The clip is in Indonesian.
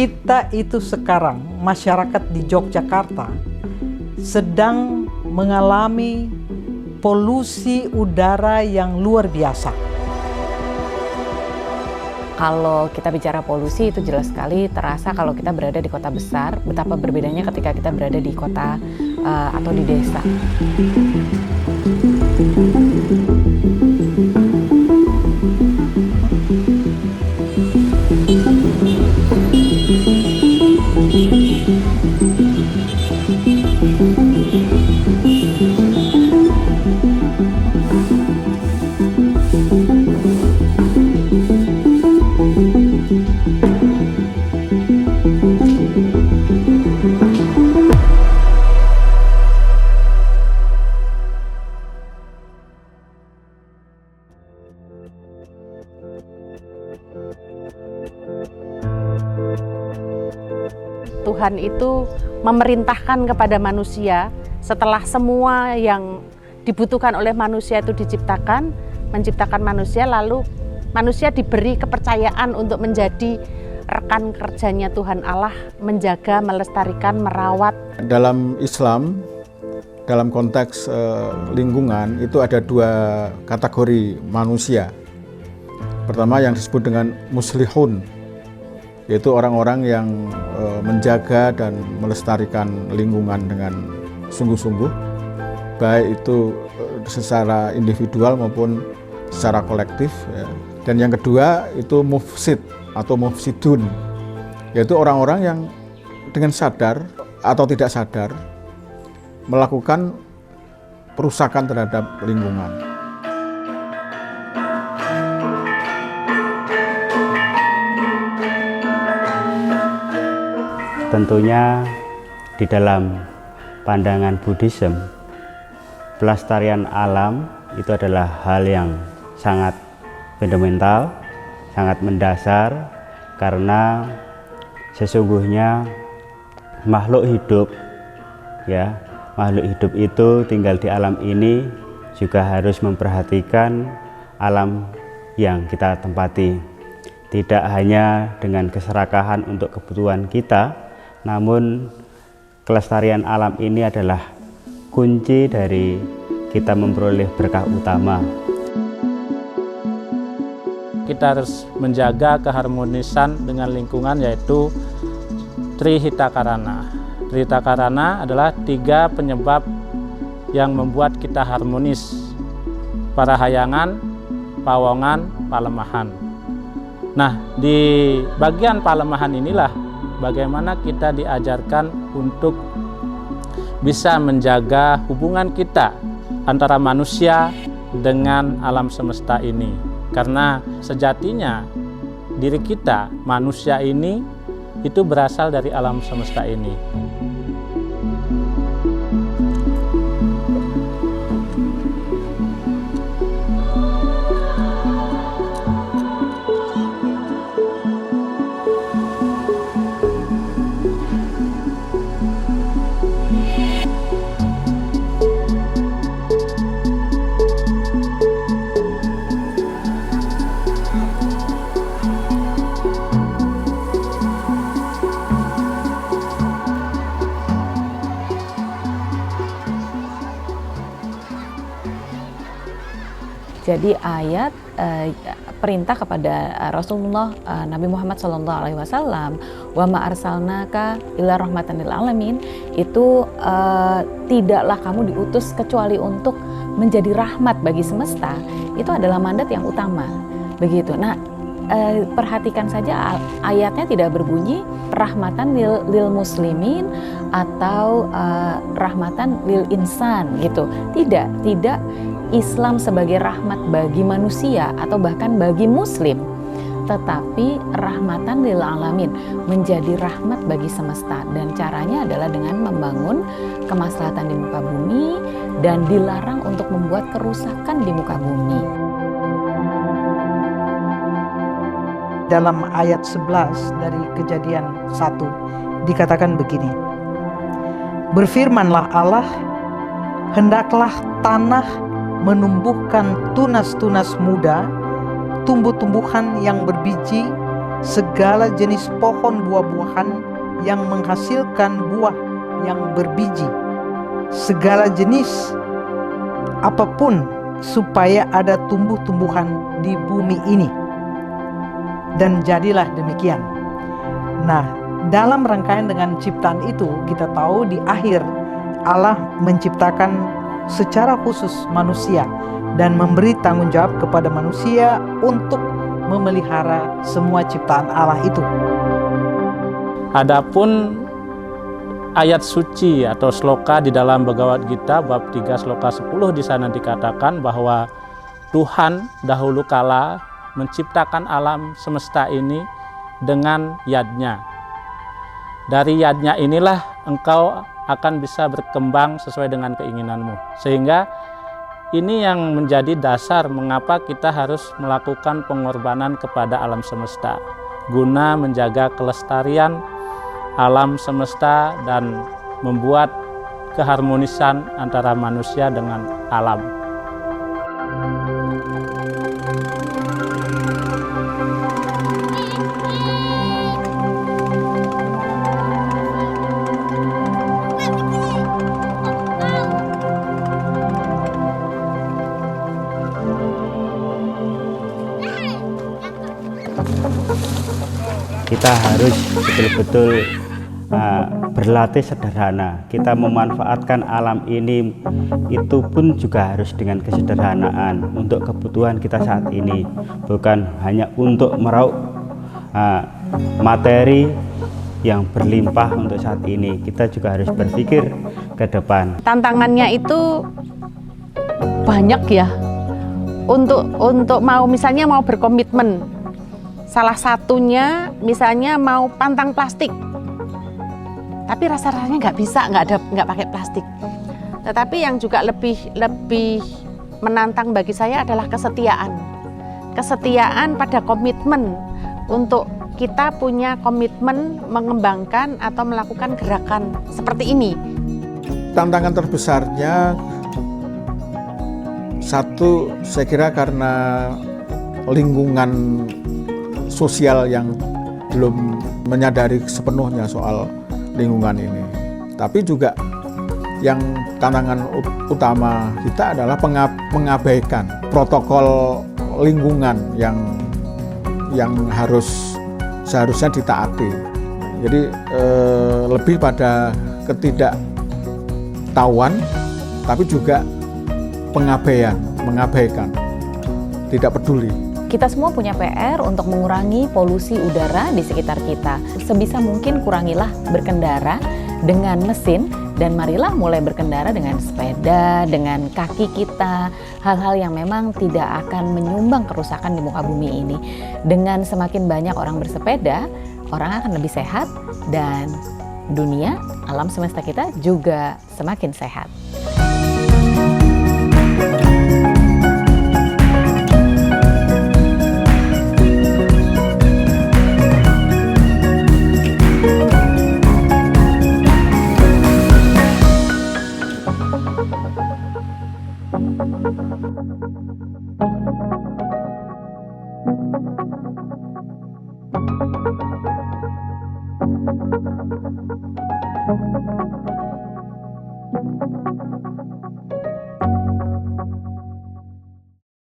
kita itu sekarang, masyarakat di Yogyakarta, sedang mengalami polusi udara yang luar biasa. Kalau kita bicara polusi itu jelas sekali terasa kalau kita berada di kota besar, betapa berbedanya ketika kita berada di kota atau di desa. Tuhan itu memerintahkan kepada manusia setelah semua yang dibutuhkan oleh manusia itu diciptakan, menciptakan manusia, lalu manusia diberi kepercayaan untuk menjadi rekan kerjanya Tuhan Allah, menjaga, melestarikan, merawat. Dalam Islam, dalam konteks lingkungan itu ada dua kategori manusia. Pertama yang disebut dengan muslihun, yaitu orang-orang yang menjaga dan melestarikan lingkungan dengan sungguh-sungguh, baik itu secara individual maupun secara kolektif. Ya. Dan yang kedua itu mufsid atau mufsidun, yaitu orang-orang yang dengan sadar atau tidak sadar melakukan perusakan terhadap lingkungan. Tentunya di dalam pandangan Buddhism, pelestarian alam itu adalah hal yang sangat fundamental, sangat mendasar, karena sesungguhnya makhluk hidup itu tinggal di alam ini juga harus memperhatikan alam yang kita tempati. Tidak hanya dengan keserakahan untuk kebutuhan kita, namun kelestarian alam ini adalah kunci dari kita memperoleh berkah utama. Kita harus menjaga keharmonisan dengan lingkungan, yaitu Trihita Karana. Trihita Karana adalah 3 penyebab yang membuat kita harmonis: parahayangan, pawongan, palemahan. Nah, di bagian palemahan inilah bagaimana kita diajarkan untuk bisa menjaga hubungan kita antara manusia dengan alam semesta ini. Karena sejatinya diri kita, manusia ini, itu berasal dari alam semesta ini. Jadi ayat perintah kepada Rasulullah Nabi Muhammad SAW, wa ma arsalnaka illa rahmatan lil alamin, itu tidaklah kamu diutus kecuali untuk menjadi rahmat bagi semesta. Itu adalah mandat yang utama, begitu. Nah, perhatikan saja ayatnya tidak berbunyi rahmatan lil muslimin atau rahmatan lil insan gitu. Tidak Islam sebagai rahmat bagi manusia atau bahkan bagi muslim, tetapi rahmatan lil alamin, menjadi rahmat bagi semesta. Dan caranya adalah dengan membangun kemaslahatan di muka bumi dan dilarang untuk membuat kerusakan di muka bumi. Dalam ayat 11 dari Kejadian 1 dikatakan begini, berfirmanlah Allah, hendaklah tanah menumbuhkan tunas-tunas muda, tumbuh-tumbuhan yang berbiji, segala jenis pohon buah-buahan yang menghasilkan buah yang berbiji, segala jenis apapun supaya ada tumbuh-tumbuhan di bumi ini. Dan jadilah demikian. Nah, dalam rangkaian dengan ciptaan itu, kita tahu di akhir Allah menciptakan secara khusus manusia dan memberi tanggung jawab kepada manusia untuk memelihara semua ciptaan Allah itu. Adapun ayat suci atau sloka di dalam Bhagavad Gita bab 3 sloka 10 di sana dikatakan bahwa Tuhan dahulu kala menciptakan alam semesta ini dengan yadnya. Dari yadnya inilah engkau akan bisa berkembang sesuai dengan keinginanmu. Sehingga ini yang menjadi dasar mengapa kita harus melakukan pengorbanan kepada alam semesta, guna menjaga kelestarian alam semesta dan membuat keharmonisan antara manusia dengan alam. Kita harus betul-betul berlatih sederhana. Kita memanfaatkan alam ini itu pun juga harus dengan kesederhanaan untuk kebutuhan kita saat ini, bukan hanya untuk meraup materi yang berlimpah untuk saat ini. Kita juga harus berpikir ke depan. Tantangannya itu banyak ya. Untuk mau misalnya mau berkomitmen. Salah satunya misalnya mau pantang plastik, tapi rasa-rasanya nggak bisa, nggak pakai plastik. Tetapi yang juga lebih menantang bagi saya adalah kesetiaan pada komitmen, untuk kita punya komitmen mengembangkan atau melakukan gerakan seperti ini. Tantangan terbesarnya satu, saya kira karena lingkungan sosial yang belum menyadari sepenuhnya soal lingkungan ini. Tapi juga yang tantangan utama kita adalah mengabaikan protokol lingkungan yang seharusnya ditaati. Jadi lebih pada ketidaktahuan, tapi juga mengabaikan, tidak peduli. Kita semua punya PR untuk mengurangi polusi udara di sekitar kita. Sebisa mungkin kurangilah berkendara dengan mesin, dan marilah mulai berkendara dengan sepeda, dengan kaki kita. Hal-hal yang memang tidak akan menyumbang kerusakan di muka bumi ini. Dengan semakin banyak orang bersepeda, orang akan lebih sehat, dan dunia, alam semesta kita juga semakin sehat.